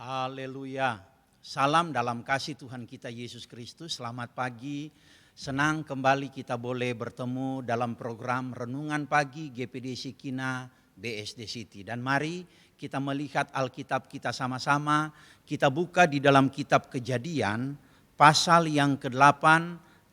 Haleluya. Salam dalam kasih Tuhan kita Yesus Kristus. Selamat pagi. Senang kembali kita boleh bertemu dalam program Renungan Pagi GPD Sikina BSD City. Dan mari kita melihat Alkitab kita sama-sama. Kita buka di dalam kitab Kejadian pasal yang ke-8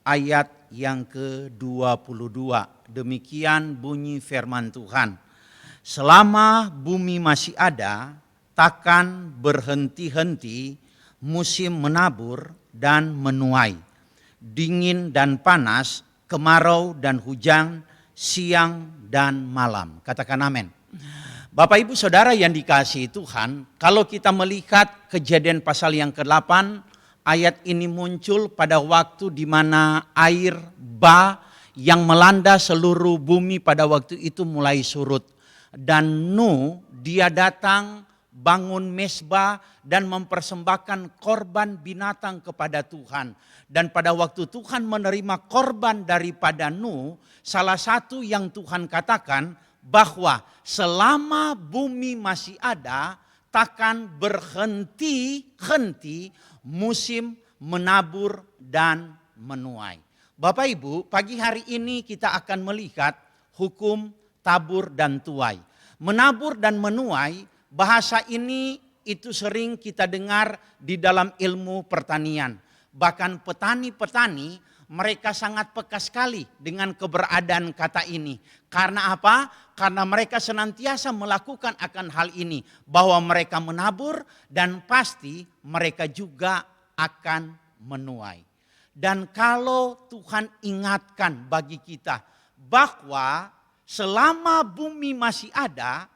ayat yang ke-22. Demikian bunyi firman Tuhan. Selama bumi masih ada, takkan berhenti-henti musim menabur dan menuai, dingin dan panas, kemarau dan hujan, siang dan malam. Katakan amin. Bapak Ibu Saudara yang dikasihi Tuhan, kalau kita melihat Kejadian pasal yang ke-8, ayat ini muncul pada waktu di mana air bah yang melanda seluruh bumi pada waktu itu mulai surut. Dan Nuh dia datang bangun mesbah dan mempersembahkan korban binatang kepada Tuhan. Dan pada waktu Tuhan menerima korban daripada Nuh, salah satu yang Tuhan katakan bahwa selama bumi masih ada, takkan berhenti-henti musim menabur dan menuai. Bapak Ibu, pagi hari ini kita akan melihat hukum tabur dan tuai. Menabur dan menuai, bahasa ini itu sering kita dengar di dalam ilmu pertanian. Bahkan petani-petani mereka sangat peka sekali dengan keberadaan kata ini. Karena apa? Karena mereka senantiasa melakukan akan hal ini. Bahwa mereka menabur dan pasti mereka juga akan menuai. Dan kalau Tuhan ingatkan bagi kita bahwa selama bumi masih ada,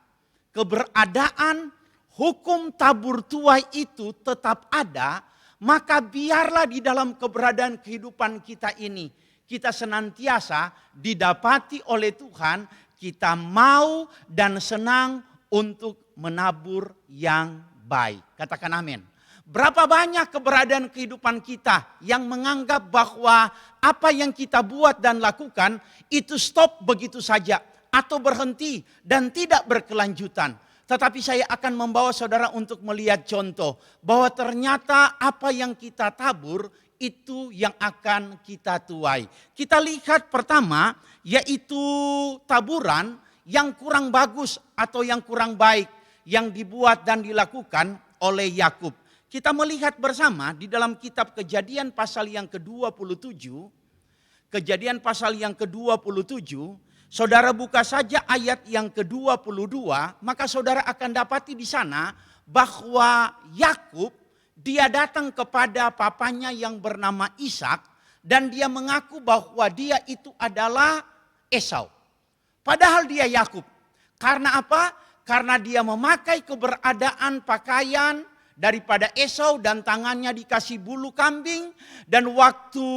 keberadaan hukum tabur tuai itu tetap ada, maka biarlah di dalam keberadaan kehidupan kita ini, kita senantiasa didapati oleh Tuhan, kita mau dan senang untuk menabur yang baik. Katakan amin. Berapa banyak keberadaan kehidupan kita yang menganggap bahwa apa yang kita buat dan lakukan itu stop begitu saja atau berhenti dan tidak berkelanjutan. Tetapi saya akan membawa saudara untuk melihat contoh bahwa ternyata apa yang kita tabur itu yang akan kita tuai. Kita lihat pertama yaitu taburan yang kurang bagus atau yang kurang baik yang dibuat dan dilakukan oleh Yakub. Kita melihat bersama di dalam kitab Kejadian pasal yang ke-27. Kejadian pasal yang ke-27. Saudara buka saja ayat yang ke-22. Maka saudara akan dapati di sana bahwa Yakub dia datang kepada papanya yang bernama Ishak. Dan dia mengaku bahwa dia itu adalah Esau. Padahal dia Yakub. Karena apa? Karena dia memakai keberadaan pakaian daripada Esau dan tangannya dikasih bulu kambing. Dan waktu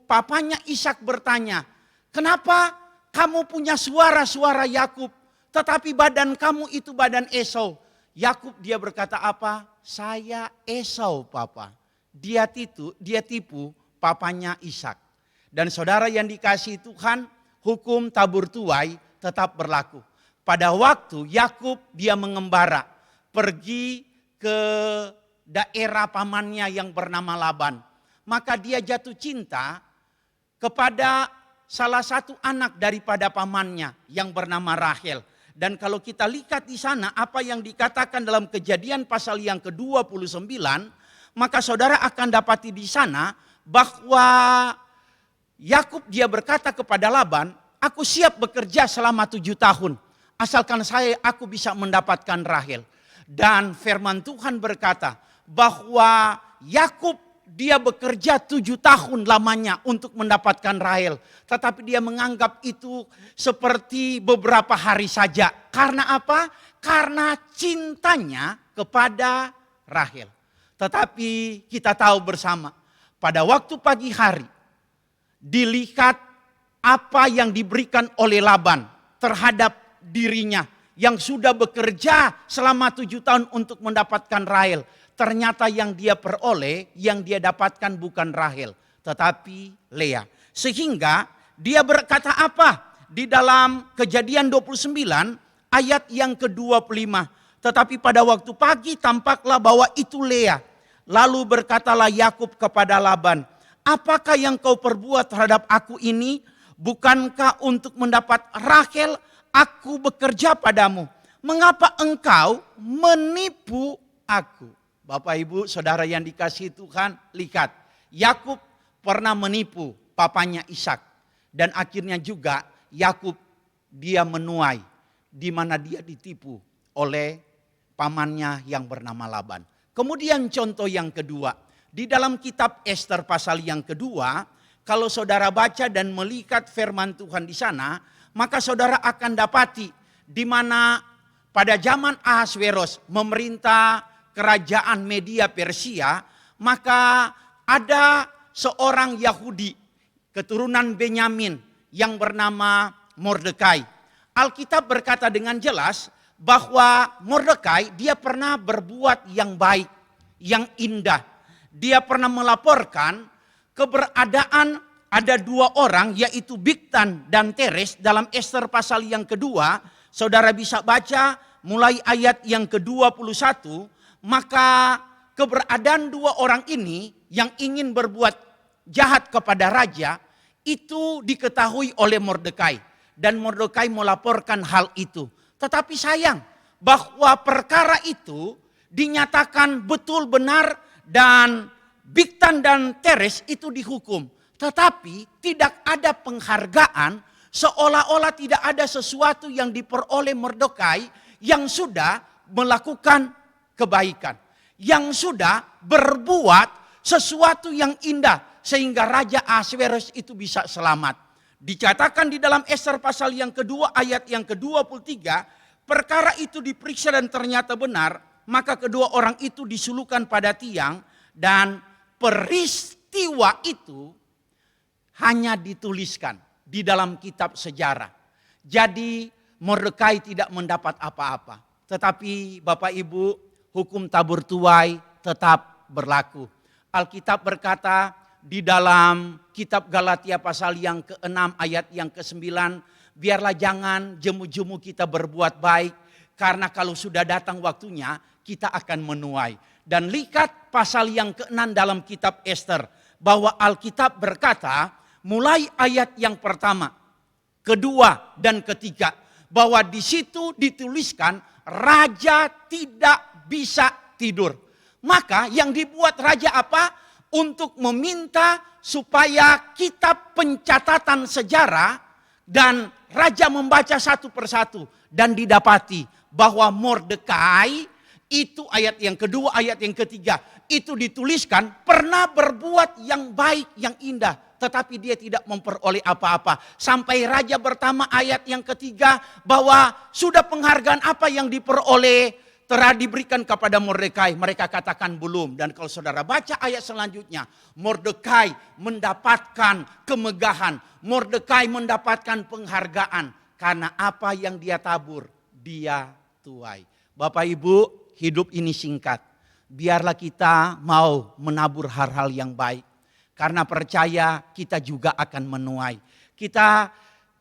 papanya Ishak bertanya, kenapa kamu punya suara Yakub tetapi badan kamu itu badan Esau? Yakub dia berkata apa? Saya Esau papa. Dia tipu papanya Ishak. Dan saudara yang dikasihi Tuhan, hukum tabur tuai tetap berlaku. Pada waktu Yakub dia mengembara pergi ke daerah pamannya yang bernama Laban. Maka dia jatuh cinta kepada salah satu anak daripada pamannya yang bernama Rahel. Dan kalau kita lihat di sana apa yang dikatakan dalam Kejadian pasal yang ke-29, maka saudara akan dapati di sana bahwa Yakub dia berkata kepada Laban, aku siap bekerja selama 7 tahun asalkan aku bisa mendapatkan Rahel. Dan firman Tuhan berkata bahwa Yakub dia bekerja 7 tahun lamanya untuk mendapatkan Rahel. Tetapi dia menganggap itu seperti beberapa hari saja. Karena apa? Karena cintanya kepada Rahel. Tetapi kita tahu bersama pada waktu pagi hari dilihat apa yang diberikan oleh Laban terhadap dirinya yang sudah bekerja selama 7 tahun untuk mendapatkan Rahel. Ternyata yang dia peroleh, yang dia dapatkan bukan Rahel, tetapi Lea. Sehingga dia berkata apa? Di dalam Kejadian 29 ayat yang ke-25. Tetapi pada waktu pagi tampaklah bahwa itu Lea. Lalu berkatalah Yakub kepada Laban, apakah yang kau perbuat terhadap aku ini? Bukankah untuk mendapat Rahel aku bekerja padamu? Mengapa engkau menipu aku? Bapak Ibu Saudara yang dikasihi Tuhan, lihat. Yakub pernah menipu papanya Ishak. Dan akhirnya juga Yakub dia menuai. Di mana dia ditipu oleh pamannya yang bernama Laban. Kemudian contoh yang kedua. Di dalam kitab Ester pasal yang kedua. Kalau saudara baca dan melihat firman Tuhan di sana. Maka saudara akan dapati. Di mana pada zaman Ahasveros memerintah kerajaan Media Persia. Maka ada seorang Yahudi keturunan Benyamin yang bernama Mordekai. Alkitab berkata dengan jelas bahwa Mordekai dia pernah berbuat yang baik, yang indah. Dia pernah melaporkan keberadaan ada dua orang yaitu Bigtan dan Teres dalam Ester pasal yang kedua. Saudara bisa baca mulai ayat yang ke-21. Maka keberadaan dua orang ini yang ingin berbuat jahat kepada raja itu diketahui oleh Mordekai. Dan Mordekai melaporkan hal itu. Tetapi sayang bahwa perkara itu dinyatakan betul benar dan Bigtan dan Teres itu dihukum. Tetapi tidak ada penghargaan, seolah-olah tidak ada sesuatu yang diperoleh Mordekai yang sudah melakukan kebaikan. Yang sudah berbuat sesuatu yang indah sehingga Raja Ahasveros itu bisa selamat. Dikatakan di dalam Ester pasal yang kedua ayat yang ke-23, perkara itu diperiksa dan ternyata benar, maka kedua orang itu disulukan pada tiang dan peristiwa itu hanya dituliskan di dalam kitab sejarah. Jadi Mordekai tidak mendapat apa-apa. Tetapi Bapak Ibu, hukum tabur tuai tetap berlaku. Alkitab berkata di dalam kitab Galatia pasal yang ke-6 ayat yang ke-9. Biarlah jangan jemu-jemu kita berbuat baik. Karena kalau sudah datang waktunya kita akan menuai. Dan lihat pasal yang ke-6 dalam kitab Ester. Bahwa Alkitab berkata mulai ayat yang pertama, kedua dan ketiga. Bahwa di situ dituliskan raja tidak bisa tidur. Maka yang dibuat raja apa? Untuk meminta supaya kitab pencatatan sejarah dan raja membaca satu persatu. Dan didapati bahwa Mordekai itu ayat yang kedua, ayat yang ketiga. Itu dituliskan pernah berbuat yang baik, yang indah. Tetapi dia tidak memperoleh apa-apa. Sampai raja bertama ayat yang ketiga bahwa sudah penghargaan apa yang diperoleh telah diberikan kepada Mordekai. Mereka katakan belum. Dan kalau saudara baca ayat selanjutnya. Mordekai mendapatkan kemegahan. Mordekai mendapatkan penghargaan. Karena apa yang dia tabur, dia tuai. Bapak Ibu, hidup ini singkat. Biarlah kita mau menabur hal-hal yang baik. Karena percaya kita juga akan menuai. Kita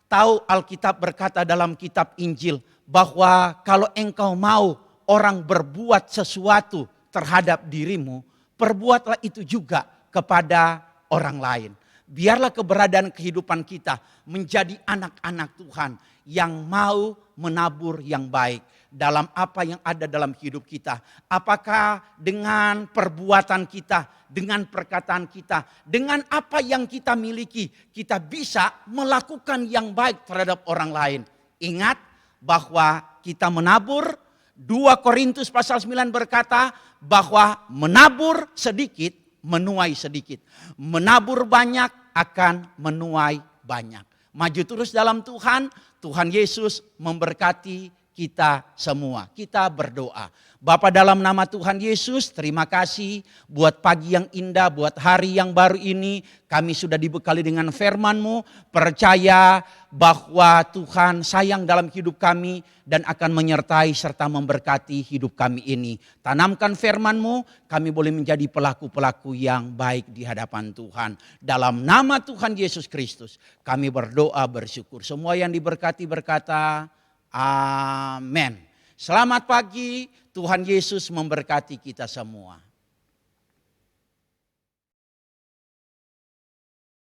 tahu Alkitab berkata dalam kitab Injil. Bahwa kalau engkau mau orang berbuat sesuatu terhadap dirimu, perbuatlah itu juga kepada orang lain. Biarlah keberadaan kehidupan kita menjadi anak-anak Tuhan yang mau menabur yang baik dalam apa yang ada dalam hidup kita. Apakah dengan perbuatan kita, dengan perkataan kita, dengan apa yang kita miliki, kita bisa melakukan yang baik terhadap orang lain. Ingat bahwa kita menabur. 2 Korintus pasal 9 berkata bahwa menabur sedikit, menuai sedikit. Menabur banyak akan menuai banyak. Maju terus dalam Tuhan, Tuhan Yesus memberkati kita semua. Kita berdoa. Bapa dalam nama Tuhan Yesus, terima kasih buat pagi yang indah, buat hari yang baru ini. Kami sudah dibekali dengan firman-Mu, percaya bahwa Tuhan sayang dalam hidup kami dan akan menyertai serta memberkati hidup kami ini. Tanamkan firman-Mu, kami boleh menjadi pelaku-pelaku yang baik di hadapan Tuhan. Dalam nama Tuhan Yesus Kristus, kami berdoa bersyukur. Semua yang diberkati berkata, amin. Selamat pagi, Tuhan Yesus memberkati kita semua.